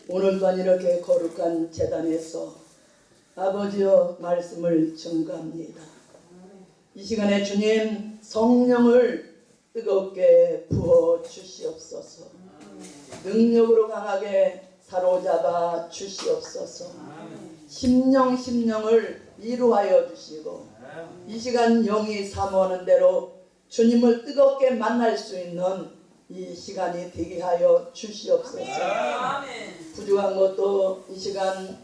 오늘 밤 이렇게 거룩한 제단에서 아버지여 말씀을 증거합니다. 이 시간에 주님 성령을 뜨겁게 부어 주시옵소서. 능력으로 강하게 사로잡아 주시옵소서. 심령을 이루하여 주시고 이 시간 영이 사모하는 대로 주님을 뜨겁게 만날 수 있는 이 시간이 되게 하여 주시옵소서. 부족한 것도 이 시간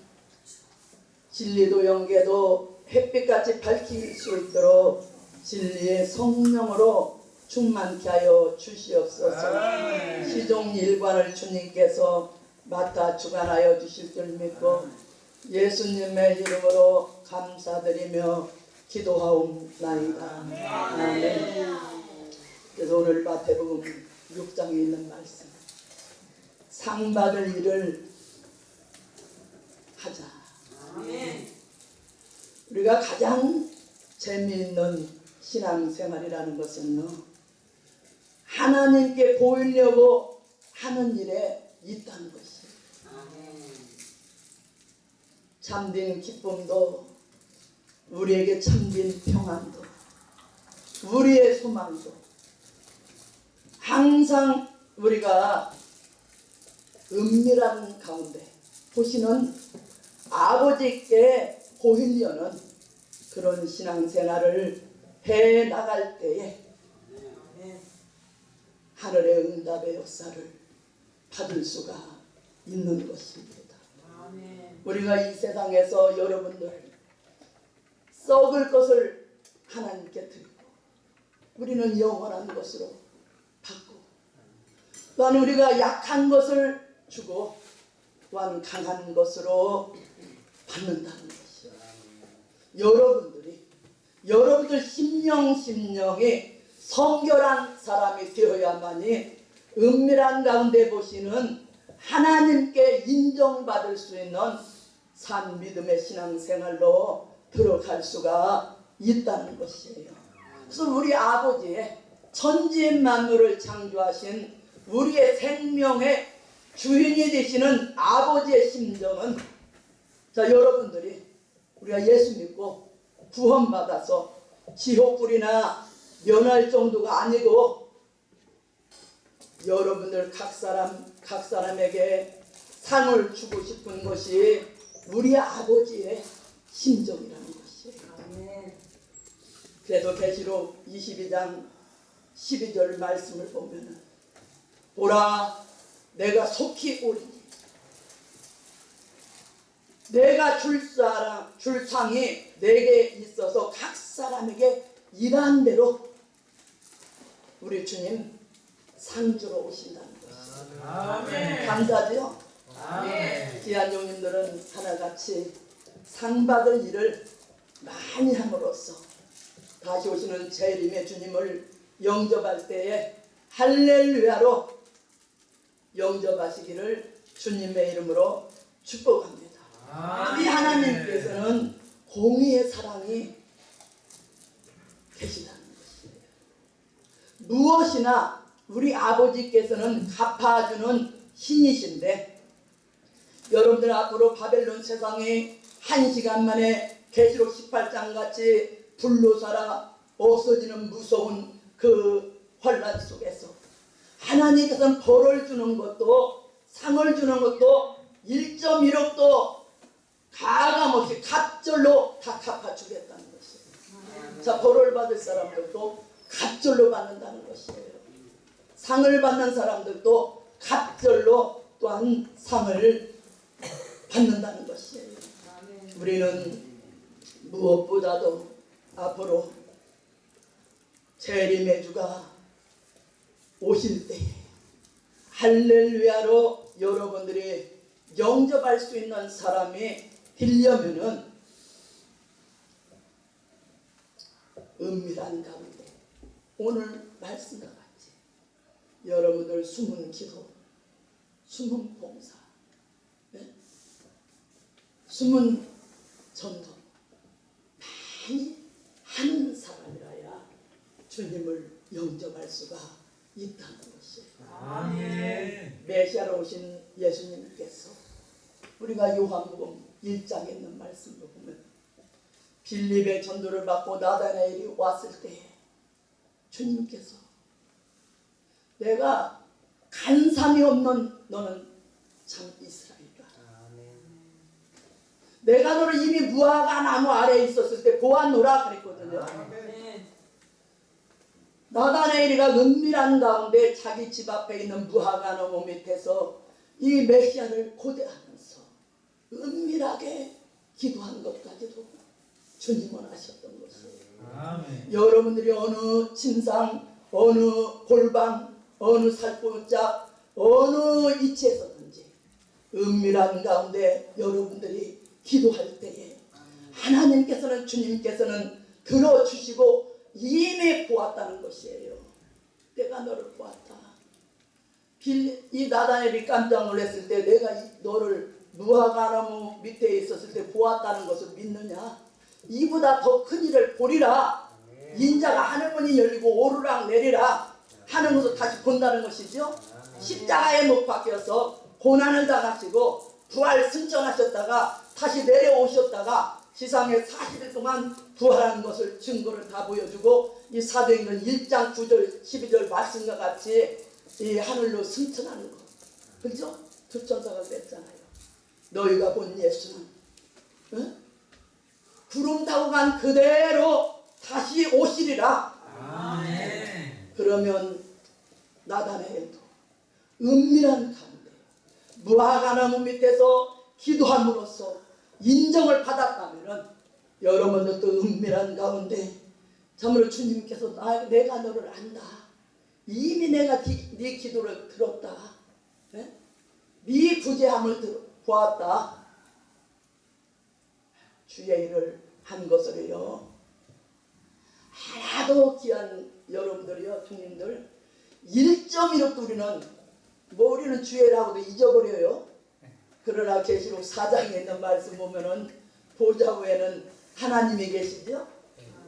진리도 영계도 햇빛같이 밝힐 수 있도록 진리의 성령으로 충만케 하여 주시옵소서. 시종 일관을 주님께서 맡아 주관하여 주실 줄 믿고 예수님의 이름으로 감사드리며 기도하옵나이다. 아멘. 그래서 오늘 마태복음 6장에 있는 말씀, 상 받을 일을 하자. 우리가 가장 재미있는 신앙생활이라는 것은요, 하나님께 보이려고 하는 일에 있다는 것이에요. 참된 기쁨도, 우리에게 참된 평안도, 우리의 소망도 항상 우리가 은밀한 가운데 보시는 아버지께 보이려는 그런 신앙생활을 해 나갈 때에 하늘의 응답의 역사를 받을 수가 있는 것입니다. 우리가 이 세상에서 여러분들 썩을 것을 하나님께 드리고 우리는 영원한 것으로 받고, 또한 우리가 약한 것을 주고 또한 강한 것으로 받는다는 것이요. 여러분들 심령이 성결한 사람이 되어야만이 은밀한 가운데 보시는 하나님께 인정받을 수 있는 산 믿음의 신앙생활로 들어갈 수가 있다는 것이에요. 그래서 우리 아버지의 천지 만물을 창조하신 우리의 생명의 주인이 되시는 아버지의 심정은, 자, 여러분들이 우리가 예수 믿고 구원받아서 지옥불이나 면할 정도가 아니고 여러분들 각 사람에게 상을 주고 싶은 것이 우리 아버지의 심정이라는 것이에요. 그래도 계시록 22장 12절 말씀을 보면은, 보라 내가 속히 오리니 내가 줄 상이 내게 있어서 각 사람에게 일한 대로 우리 주님 상 주러 오신다는 것이죠. 감사하죠? 귀한 용인들은 하나같이 상 받을 일을 많이 함으로써 다시 오시는 재림의 주님을 영접할 때에 할렐루야로 영접하시기를 주님의 이름으로 축복합니다. 우리 하나님께서는 공의의 사랑이 계시다는 것이에요. 무엇이나 우리 아버지께서는 갚아주는 신이신데, 여러분들 앞으로 바벨론 세상이 1시간 만에 계시록 18장 같이 불로살아 없어지는 무서운 그 혼란 속에서 하나님께서는 벌을 주는 것도 상을 주는 것도 1.1억도 가감없이 갑절로 다 갚아주겠다는 것이에요. 자, 벌을 받을 사람들도 갑절로 받는다는 것이에요. 상을 받는 사람들도 갑절로 또한 상을 받는다는 것이에요. 우리는 무엇보다도 앞으로 재림의 주가 오실 때에 할렐루야로 여러분들이 영접할 수 있는 사람이 되려면은 은밀한 가운데 오늘 말씀과 같이 여러분들 숨은 기도, 숨은 봉사, 숨은 전도 많이 하는 사람이라야 주님을 영접할 수가 있다는 것이에요. 아멘. 메시아로 오신 예수님께서 우리가 요한복음 1장에 있는 말씀도 보면 빌립의 전도를 받고 나다나엘이 왔을 때 주님께서 내가 간삼이 없는 너는 참 이스라엘이다. 내가 너를 이미 무화과 나무 아래에 있었을 때 보았노라 그랬거든요. 나다나엘이가 은밀한 가운데 자기 집 앞에 있는 무화과 나무 밑에서 이 메시아를 고대하면서 은밀하게 기도한 것까지도 주님은 아셨던 것이에요. 여러분들이 어느 침상, 어느 골방, 어느 살포짝, 어느 위치에서든지 은밀한 가운데 여러분들이 기도할 때에 하나님께서는 주님께서는 들어주시고 이미 보았다는 것이에요. 내가 너를 보았다. 이 나다나엘이 깜짝 놀랐을 때 내가 너를 무화과나무 밑에 있었을 때 보았다는 것을 믿느냐? 이보다 더 큰 일을 보리라. 인자가 하늘문이 열리고 오르락 내리락 하는 것을 다시 본다는 것이죠. 십자가에 못 박혀서 고난을 당하시고 부활 승천하셨다가 다시 내려오셨다가 지상에 40일 동안 부활한 것을 증거를 다 보여주고 이 사도행전 1장 9절 12절 말씀과 같이 이 하늘로 승천하는 것, 그죠? 두천사가 됐잖아요. 너희가 본 예수는 구름 타고 간 그대로 다시 오시리라. 아멘. 그러면 나다나엘도 은밀한 가운데 무화과나무 밑에서 기도함으로써 인정을 받았다면 여러분들도 은밀한 가운데 참으로 주님께서 내가 너를 안다. 이미 내가 네 기도를 들었다. 네 구제함을 보았다. 주의 일을 한 것을요. 하나도 귀한 여러분들이요, 주님들 1.1도 우리는 주의 일하고도 잊어버려요. 그러나 계시록 4장에 있는 말씀 보면은 보좌 위에는 하나님이 계시죠.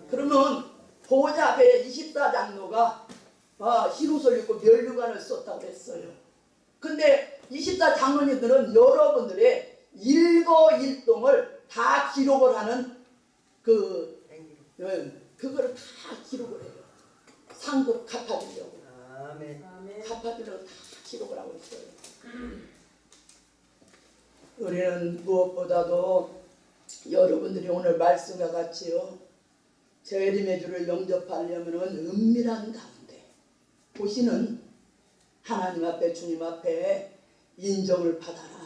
그러면 보좌 앞에 24장로가 흰옷을 입고 면류관을 썼다고 했어요. 근데 24장로님들은 여러분들의 일거일동을 다 기록을 하는 그거를 다 기록을 해요. 상급 갚아주려고. 아멘. 갚아주려고 다 기록을 하고 있어요. 우리는 무엇보다도 여러분들이 오늘 말씀과 같이요, 재림의 주를 영접하려면 은밀한 가운데 보시는 하나님 앞에, 주님 앞에 인정을 받아라.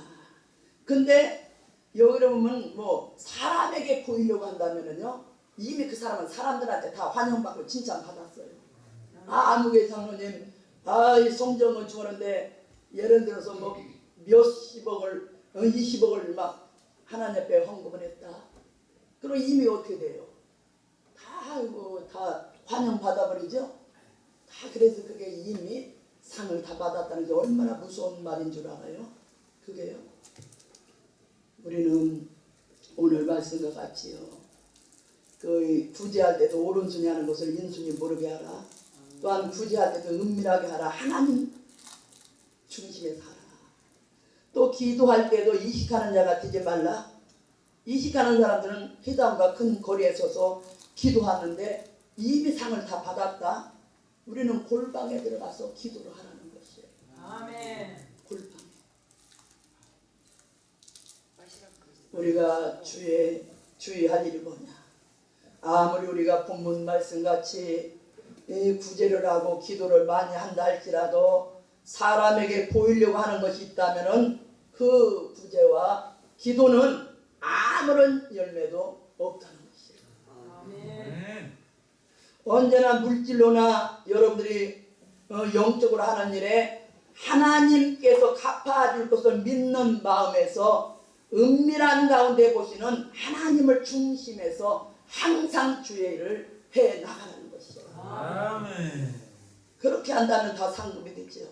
근데 여기를 보면 사람에게 보이려고 한다면은요, 이미 그 사람은 사람들한테 다 환영받고 칭찬받았어요. 아무개 장로님, 이 성전을 주었는데 예를 들어서 몇십억을 20억을 막 하나님 앞에 헌금을 했다. 그럼 이미 어떻게 돼요? 다 환영받아버리죠? 다. 그래서 그게 이미 상을 다 받았다는 게 얼마나 무서운 말인 줄 알아요? 그게요. 우리는 오늘 말씀과 같이요, 구제할 때도 오른손이 하는 것을 왼손이 모르게 하라. 또한 구제할 때도 은밀하게 하라. 하나님 중심에서 하라. 또 기도할 때도 이식하는 자가 되지 말라. 이식하는 사람들은 회당과 큰 거리에 서서 기도하는데 이미 상을 다 받았다. 우리는 골방에 들어가서 기도를 하라는 것이에요. 아멘. 골방에. 우리가 주의할 일이 뭐냐? 아무리 우리가 본문 말씀같이 구제를 하고 기도를 많이 한다 할지라도 사람에게 보이려고 하는 것이 있다면 그 구제와 기도는 아무런 열매도 없다는 것이에요. 아멘. 언제나 물질로나 여러분들이 영적으로 하는 일에 하나님께서 갚아줄 것을 믿는 마음에서 은밀한 가운데 보시는 하나님을 중심에서 항상 주의 일을 해 나가는 것이에요. 아멘. 그렇게 한다면 다 상급이 되죠.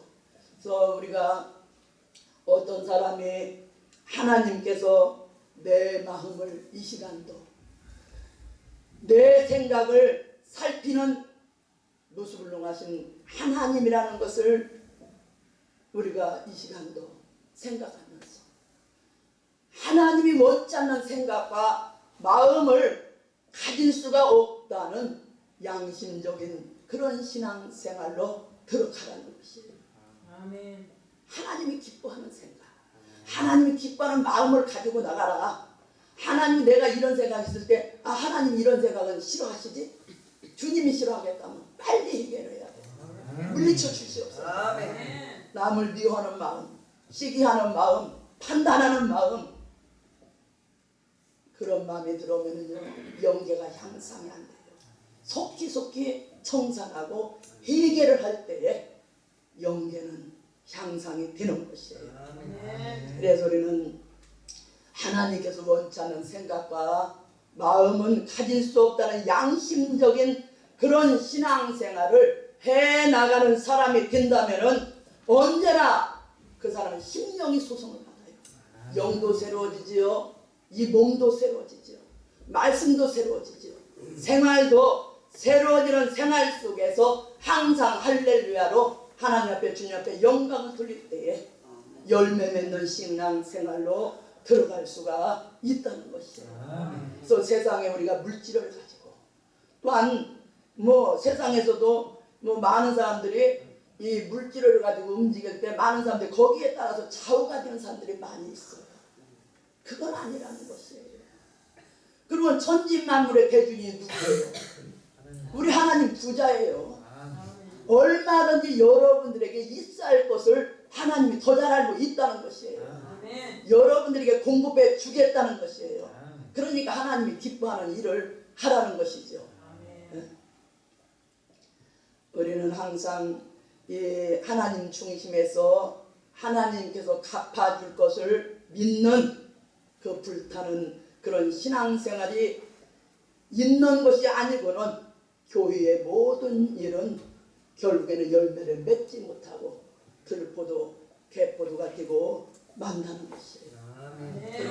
그래서 우리가 어떤 사람이 하나님께서 내 마음을 이 시간도 내 생각을 살피는 무수불능하신 하나님이라는 것을 우리가 이 시간도 생각하면서 하나님이 원치 않는 생각과 마음을 가질 수가 없다는 양심적인 그런 신앙생활로 들어가라는 것이에요. 아멘. 하나님이 기뻐하는 생각, 하나님이 기뻐하는 마음을 가지고 나가라. 하나님이 내가 이런 생각했을 때 하나님 이런 생각은 싫어하시지? 주님이 싫어하겠다면 빨리 해결해야 돼. 물리쳐 주시옵소서. 아멘. 남을 미워하는 마음, 시기하는 마음, 판단하는 마음, 그런 마음이 들어오면요 영계가 향상이 안 돼요. 속기속기 청산하고 해결을 할 때에 영계는 향상이 되는 것이에요. 그래서 우리는 하나님께서 원치 않는 생각과 마음은 가질 수 없다는 양심적인 그런 신앙생활을 해나가는 사람이 된다면 언제나 그 사람은 심령이 소성을 받아요. 영도 새로워지지요, 이 몸도 새로워지지요, 말씀도 새로워지지요, 생활도 새로워지는 생활 속에서 항상 할렐루야로 하나님 앞에 주님 앞에 영광을 돌릴 때에 열매 맺는 신앙생활로 들어갈 수가 있다는 것이에요. 그래서 세상에 우리가 물질을 가지고 또한 세상에서도 많은 사람들이 이 물질을 가지고 움직일 때 많은 사람들이 거기에 따라서 좌우가 되는 사람들이 많이 있어요. 그건 아니라는 것이에요. 그러면 천지만물의 대주인이 누구예요? 우리 하나님 부자예요. 얼마든지 여러분들에게 있어야 할 것을 하나님이 더 잘 알고 있다는 것이에요. 여러분들에게 공급해 주겠다는 것이에요. 그러니까 하나님이 기뻐하는 일을 하라는 것이죠. 우리는 항상 이 하나님 중심에서 하나님께서 갚아줄 것을 믿는 그 불타는 그런 신앙생활이 있는 것이 아니고는 교회의 모든 일은 결국에는 열매를 맺지 못하고 들포도 개포도가 되고 만나는 것이에요.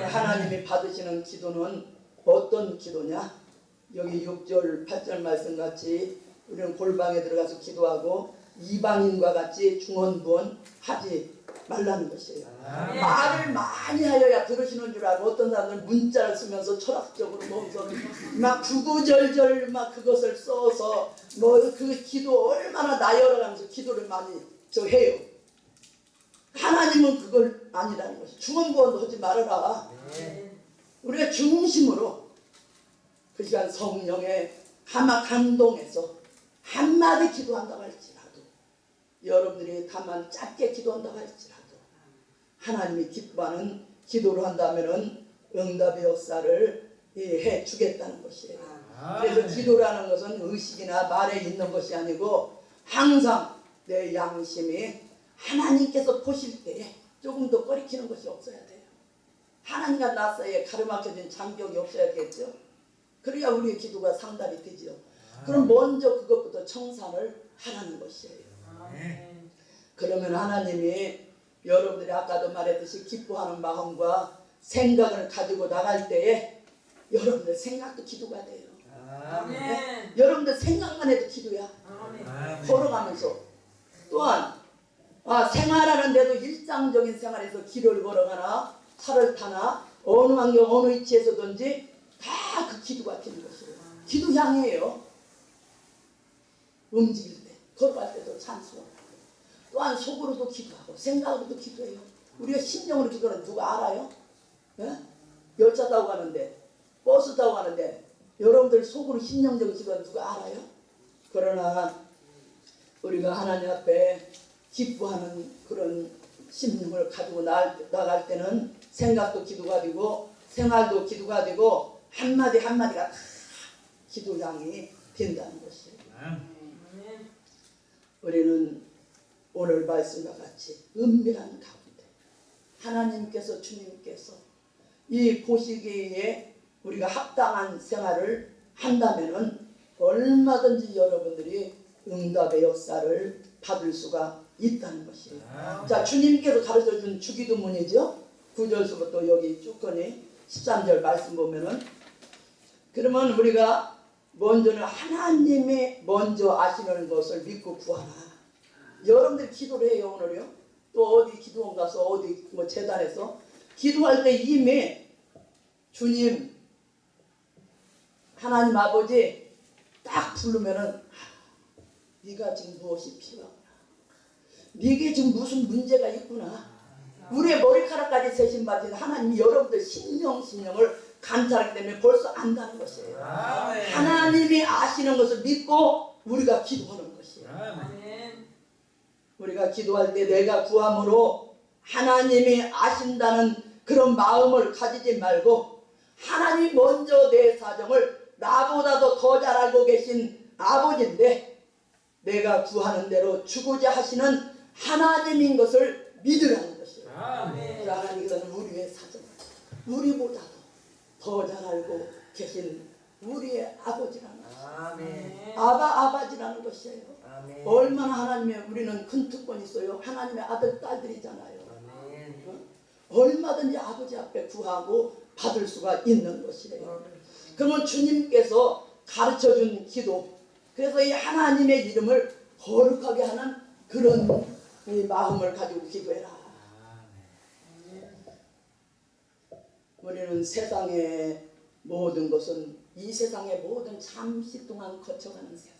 하나님이 받으시는 기도는 어떤 기도냐? 여기 6절 8절 말씀같이 우리는 골방에 들어가서 기도하고 이방인과 같이 중언부언 하지 말라는 것이에요. 말을 많이 하여야 들으시는 줄 알고 어떤 사람들은 문자를 쓰면서 철학적으로 막 구구절절 막 그것을 써서 그 기도 얼마나 나열어가면서 기도를 많이 해요. 하나님은 그걸 아니라는 것이 중언부언도 하지 말아라. 우리가 중심으로 그 시간 성령에 감동해서 한마디 기도한다고 할지라도 여러분들이 다만 짧게 기도한다고 할지라도 하나님이 기뻐하는 기도를 한다면 응답의 역사를 해주겠다는 것이에요. 그래서 기도라는 것은 의식이나 말에 있는 것이 아니고 항상 내 양심이 하나님께서 보실 때에 조금 더 꺼리키는 것이 없어야 돼요. 하나님과 나 사이에 가르막혀진 장벽이 없어야 되겠죠. 그래야 우리의 기도가 상달이 되죠. 그럼 먼저 그것부터 청산을 하라는 것이에요. 그러면 하나님이 여러분들이 아까도 말했듯이 기뻐하는 마음과 생각을 가지고 나갈 때에 여러분들 생각도 기도가 돼요. 네? 여러분들 생각만 해도 기도야. 걸어가면서 또한 생활하는데도 일상적인 생활에서 길을 걸어가나 차를 타나 어느 환경 어느 위치에서든지 다 그 기도가 되는 것이에요. 기도 향해요. 움직일 때 걸어갈 때도 찬송하고 또한 속으로도 기도하고 생각으로도 기도해요. 우리가 심령으로 기도하는 누가 알아요? 예? 열차 타고 가는데 버스 타고 가는데 여러분들 속으로 심령적으로 기도하는 누가 알아요? 그러나 우리가 하나님 앞에 기뻐하는 그런 심령을 가지고 나갈 때는 생각도 기도가 되고 생활도 기도가 되고 한마디 한마디가 다 기도장이 된다는 것이에요. 우리는 오늘 말씀과 같이 은밀한 가운데 하나님께서 주님께서 이 보시기에 우리가 합당한 생활을 한다면은 얼마든지 여러분들이 응답의 역사를 받을 수가 있다는 것이에요. 자, 주님께서 가르쳐준 주기도문이죠. 9절서부터 여기 쭉거니 13절 말씀 보면은 그러면 우리가 먼저는 하나님이 먼저 아시는 것을 믿고 구하라. 여러분들 기도를 해요. 오늘요 또 어디 기도원 가서 어디 재단에서 기도할 때 이미 주님, 하나님 아버지 딱 부르면은 네가 지금 무엇이 필요하구나. 네게 지금 무슨 문제가 있구나. 우리의 머리카락까지 세신받은 하나님이 여러분들 심령을 감찰하기 때문에 벌써 안다는 것이에요. 하나님이 아시는 것을 믿고 우리가 기도하는 것이에요. 아멘. 우리가 기도할 때 내가 구함으로 하나님이 아신다는 그런 마음을 가지지 말고 하나님 먼저 내 사정을 나보다도 더 잘 알고 계신 아버지인데 내가 구하는 대로 주고자 하시는 하나님인 것을 믿으라는 것이에요. 아멘. 하나님께서는 우리의 사정을 우리보다도 더 잘 알고 계신 우리의 아버지라는 것이에요. 아멘. 아바지라는 것이에요. 아멘. 얼마나 하나님의 우리는 큰 특권이 있어요. 하나님의 아들 딸들이잖아요. 아멘. 얼마든지 아버지 앞에 구하고 받을 수가 있는 것이에요. 그러면 주님께서 가르쳐준 기도, 그래서 이 하나님의 이름을 거룩하게 하는 그런 이 마음을 가지고 기도해라. 우리는 세상의 모든 것은 이 세상의 모든 잠시 동안 거쳐가는 세상.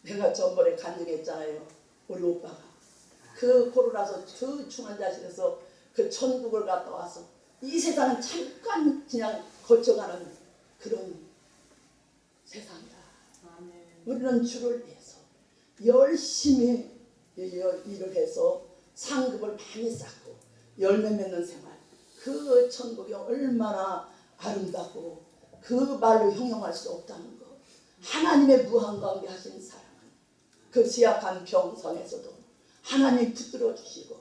내가 전번에 간증했잖아요. 우리 오빠가 그 코로나서 그 중환자실에서 그 천국을 갔다 와서 이 세상은 잠깐 그냥 거쳐가는 그런 세상이다. 아멘. 우리는 주를 위해서 열심히 일을 해서 상급을 많이 쌓고 열매 맺는 생활, 그 천국이 얼마나 아름답고 그 말로 형용할 수 없다는 것. 하나님의 무한관계 하신 사랑은 그 시약한 병상에서도 하나님 붙들어 주시고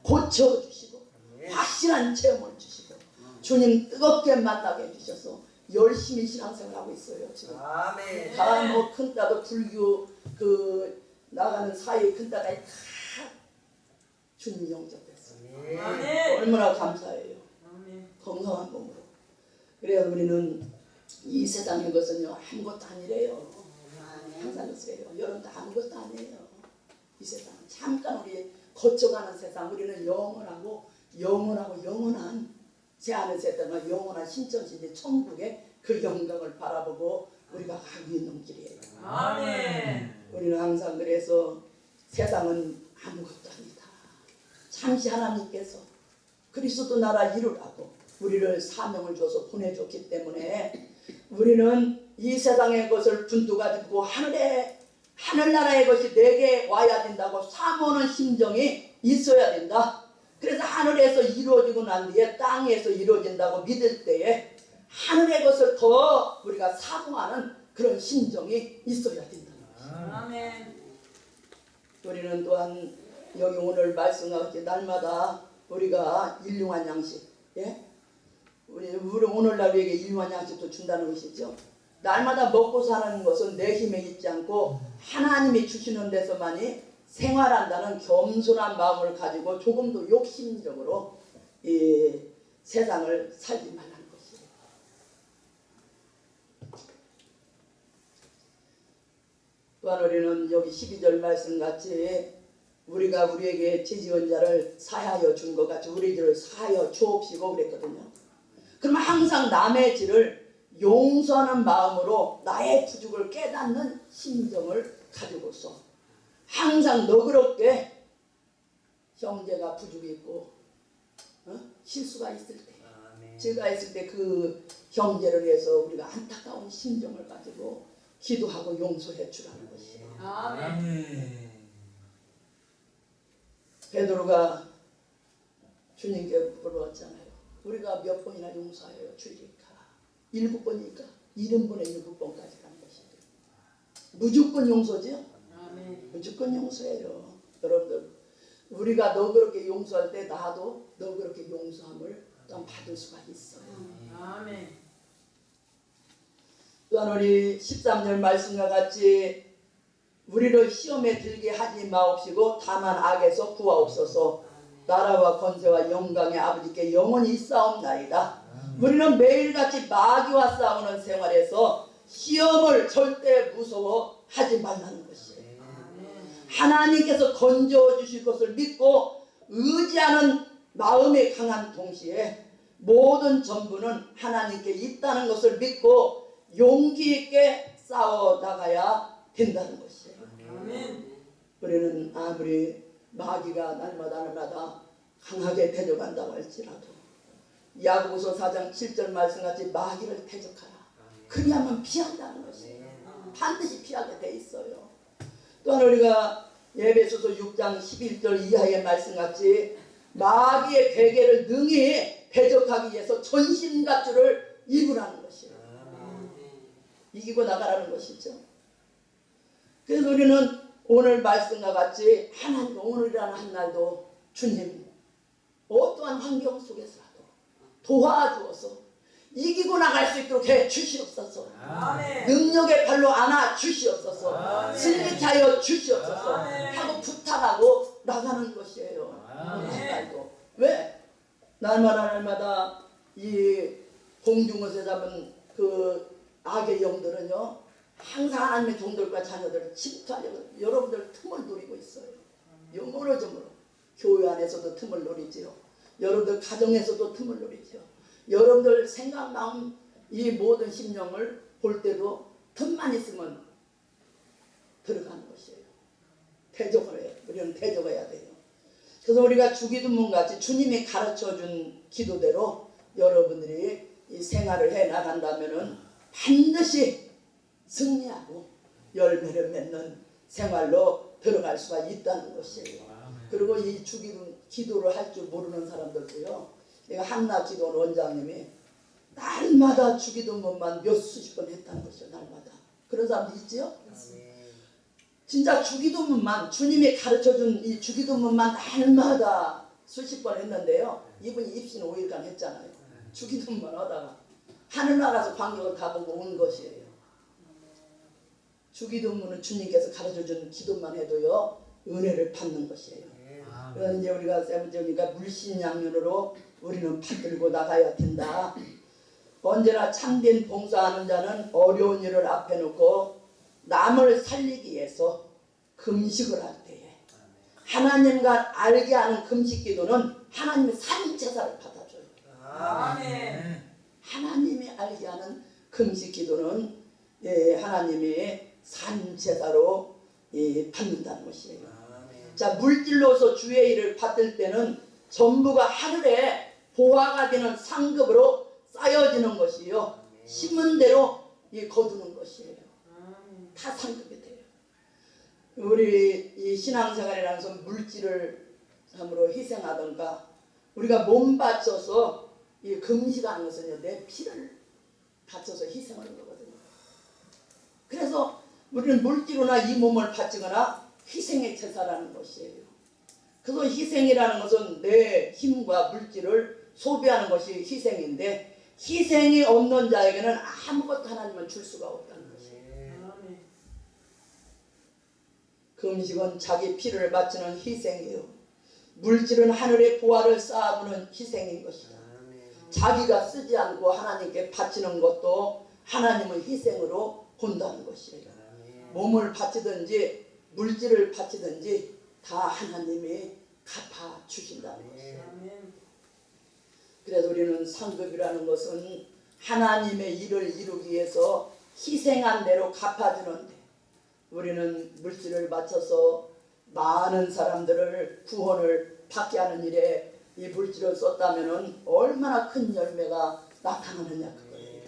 고쳐 주시고 확실한 체험을 주시고 주님 뜨겁게 만나게 해주셔서 열심히 신앙생활하고 있어요. 지금 아멘. 다 뭐 큰따도 불교 그 나가는 사이 큰따가 다 주님 영접됐어요. 아멘. 얼마나 감사해요. 아멘. 건강한 몸으로. 그래서 우리는 이 세상의 것은요 아무것도 아니래요. 항상 그래요. 여러분도 아무것도 아니에요. 이 세상은 잠깐 우리 거쳐가는 세상. 우리는 영원하고 영원한 새하늘새 땅과 영원한 신천지대 천국의 그 영광을 바라보고 우리가 가고 있는 길이에요. 아멘. 우리는 항상 그래서 세상은 아무것도 아니다. 잠시 하나님께서 그리스도 나라 이루라고 우리를 사명을 줘서 보내줬기 때문에 우리는 이 세상의 것을 분투가지고 하늘나라의 것이 내게 와야 된다고 사모하는 심정이 있어야 된다. 그래서 하늘에서 이루어지고 난 뒤에 땅에서 이루어진다고 믿을 때에 하늘의 것을 더 우리가 사모하는 그런 심정이 있어야 된다. 아멘. 우리는 또한 여기 오늘 말씀하듯이 날마다 우리가 일용한 양식, 예? 우리 오늘날 우리에게 일용한 양식도 준다는 것이죠. 날마다 먹고 사는 것은 내 힘에 있지 않고 하나님이 주시는 데서만이 생활한다는 겸손한 마음을 가지고 조금 더 욕심적으로 이 세상을 살지 말라는 것이에요. 또한 우리는 여기 12절 말씀같이 우리가 우리에게 죄지은 자를 사하여 준 것 같이 우리 죄를 사하여 주옵시고 그랬거든요. 그러면 항상 남의 죄를 용서하는 마음으로 나의 부족을 깨닫는 심정을 가지고서 항상 너그럽게 형제가 부족이 있고 실수가 있을 때 죄가 있을 때 그 형제를 위해서 우리가 안타까운 심정을 가지고 기도하고 용서해 주라는 것이에요. 아멘. 베드로가 주님께 물어봤잖아요. 우리가 몇 번이나 용서하여 주리까? 7번이니까 70번에 7번까지 가는 것이에요. 무조건 용서죠? 아멘. 무조건 용서해요. 여러분들 우리가 너그럽게 용서할 때 나도 너그럽게 용서함을 또한 받을 수가 있어요. 아멘. 또한 우리 13절 말씀과 같이 우리를 시험에 들게 하지 마옵시고 다만 악에서 구하옵소서. 나라와 권세와 영광의 아버지께 영원히 있사옵나이다. 우리는 매일같이 마귀와 싸우는 생활에서 시험을 절대 무서워하지 말라는 것이에요. 하나님께서 건져 주실 것을 믿고 의지하는 마음이 강한 동시에 모든 전부는 하나님께 있다는 것을 믿고 용기 있게 싸워 나가야 된다는 것이에요. 아멘. 우리는 아무리 마귀가 날마다 강하게 대적한다고 할지라도 야고보서 4장 7절 말씀같이 마귀를 대적하라. 그리하면 피한다는 것이에요. 반드시 피하게 돼 있어요. 또한 우리가 에베소서 6장 11절 이하의 말씀같이 마귀의 괴계를 능히 대적하기 위해서 전신갑주를 입으라는 것이에요. 이기고 나가라는 것이죠. 그래서 우리는 오늘 말씀과 같이 하나님 오늘이라는 한 날도 주님 어떠한 환경 속에서라도 도와주어서 이기고 나갈 수 있도록 해 주시옵소서. 아멘. 능력의 발로 안아 주시옵소서. 아멘. 승리케 하여 주시옵소서. 아멘. 하고 부탁하고 나가는 것이에요. 아멘. 한 날도. 왜? 날마다 이 공중에서 잡은 그 악의 영들은요 항상 하나님의 종들과 자녀들을 침투하려고 여러분들 틈을 노리고 있어요. 여러모로 교회 안에서도 틈을 노리지요. 여러분들 가정에서도 틈을 노리지요. 여러분들 생각 마음 이 모든 심령을 볼 때도 틈만 있으면 들어가는 것이에요. 대적을 해요. 우리는 대적해야 돼요. 그래서 우리가 주기도문같이 주님이 가르쳐준 기도대로 여러분들이 이 생활을 해 나간다면은 반드시 승리하고 열매를 맺는 생활로 들어갈 수가 있다는 것이에요. 그리고 이 기도를 할 줄 모르는 사람들도요. 내가 한나 기도원 원장님이 날마다 주기도문만 몇 수십 번 했다는 것이죠. 날마다. 그런 사람도 있지요? 진짜 주기도문만 주님이 가르쳐준 이 주기도문만 날마다 수십 번 했는데요. 이분이 입신 5일간 했잖아요. 주기도문만 하다가 하늘나라에서 광경을 다 보고 온 것이에요. 주기도문은 주님께서 가르쳐준 기도만 해도요 은혜를 받는 것이에요. 그래서 이제 우리가 세 번째니까 물신양면으로 우리는 받들고 나가야 된다. 언제나 참된 봉사하는 자는 어려운 일을 앞에 놓고 남을 살리기 위해서 금식을 할 때에 하나님과 알게 하는 금식 기도는 하나님의 산제사를 받아줘요. 아멘. 하나님이 알게 하는 금식 기도는 하나님의 산제사로 받는다는 것이에요. 자, 물질로서 주의 일을 받을 때는 전부가 하늘에 보화가 되는 상급으로 쌓여지는 것이요. 심은 대로 거두는 것이에요. 다 상급이 돼요. 우리 이 신앙생활이라는 것은 물질을 참으로 희생하던가 우리가 몸 바쳐서 이 금식하는 것은요 내 피를 바쳐서 희생하는 거거든요. 그래서 우리는 물질로나 이 몸을 바치거나 희생의 제사라는 것이에요. 그래서 희생이라는 것은 내 힘과 물질을 소비하는 것이 희생인데 희생이 없는 자에게는 아무것도 하나님은 줄 수가 없다는 것이에요. 금식은 자기 피를 바치는 희생이에요. 물질은 하늘의 보화를 쌓아두는 희생인 것이다. 자기가 쓰지 않고 하나님께 바치는 것도 하나님은 희생으로 본다는 것이에요. 몸을 바치든지 물질을 바치든지 다 하나님이 갚아 주신다는 것이에요. 그래서 우리는 상급이라는 것은 하나님의 일을 이루기 위해서 희생한 대로 갚아주는데 우리는 물질을 바쳐서 많은 사람들을 구원을 받게 하는 일에 이 물질을 썼다면 얼마나 큰 열매가 나타나느냐 그거예요.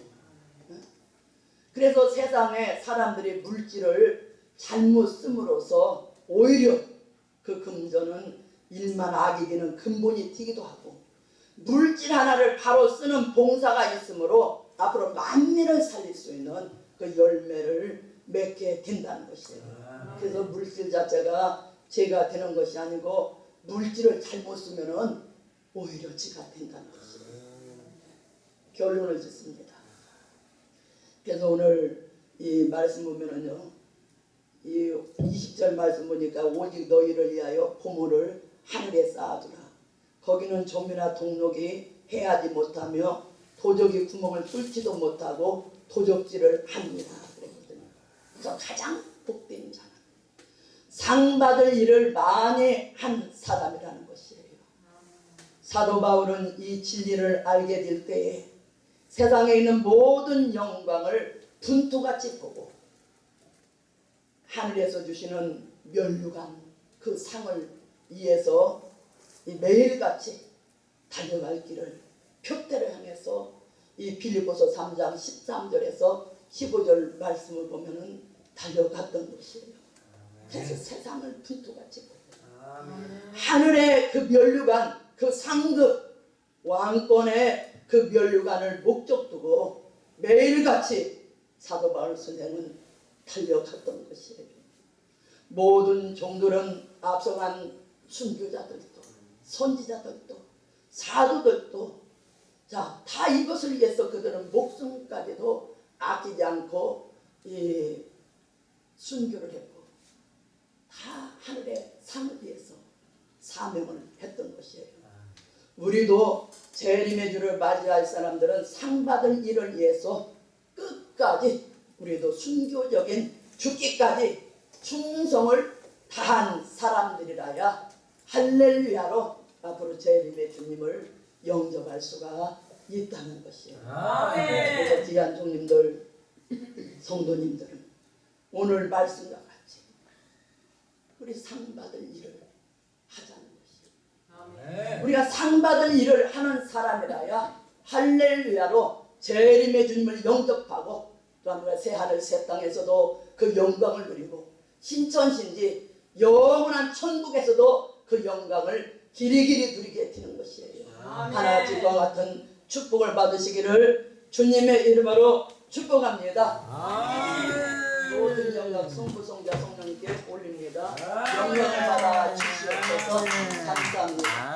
그래서 세상에 사람들이 물질을 잘못 씀으로써 오히려 그 금전은 일만 악이 되는 근본이 튀기도 하고 물질 하나를 바로 쓰는 봉사가 있으므로 앞으로 만민을 살릴 수 있는 그 열매를 맺게 된다는 것이에요. 그래서 물질 자체가 죄가 되는 것이 아니고 물질을 잘못 쓰면은 오히려 죄가 된다는 것이에요. 결론을 짓습니다. 그래서 오늘 이 말씀 보면은요, 이 20절 말씀 보니까 오직 너희를 위하여 보물을 하늘에 쌓아두라. 거기는 좀이나 동록이 해하지 못하며 도적이 구멍을 뚫지도 못하고 도적질을 합니다. 그랬거든요. 그래서 가장 복된 자는 상 받을 일을 많이 한 사람이라는 것이에요. 사도 바울은 이 진리를 알게 될 때에 세상에 있는 모든 영광을 분투같이 보고 하늘에서 주시는 면류관 그 상을 위해서 매일같이 달려갈 길을 표대를 향해서 이 빌립보서 3장 13절에서 15절 말씀을 보면은 달려갔던 것이에요. 그래서 세상을 분투같이 보고 하늘의 그 면류관 그 상급 왕권의 그 면류관을 목적 두고 매일같이 사도 바울 선생은 달려갔던 것이에요. 모든 종들은 앞서간 순교자들도 선지자들도 사도들도 다 이것을 위해서 그들은 목숨까지도 아끼지 않고 순교를 했고 다 하늘의 상을 위해서 사명을 했던 것이에요. 우리도 재림의 주를 맞이할 사람들은 상 받을 일을 위해서 끝까지 우리도 순교적인 죽기까지 충성을 다한 사람들이라야 할렐루야로 앞으로 재림의 주님을 영접할 수가 있다는 것이에요. 그래서 귀한 종님들, 성도님들은 오늘 말씀과 같이 우리 상 받을 일을 하자는 것이에요. 우리가 상 받을 일을 하는 사람이라야 할렐루야로 재림의 주님을 영접하고 또한 우리가 새하늘 새 땅에서도 그 영광을 누리고 신천신지 영원한 천국에서도 그 영광을 길이길이 누리게 되는 것이에요. 하나님과 같은 축복을 받으시기를 주님의 이름으로 축복합니다. 모든 영광 성부 성자 성령님께 올립니다. 영광을 받아 주시옵소서. 감사합니다.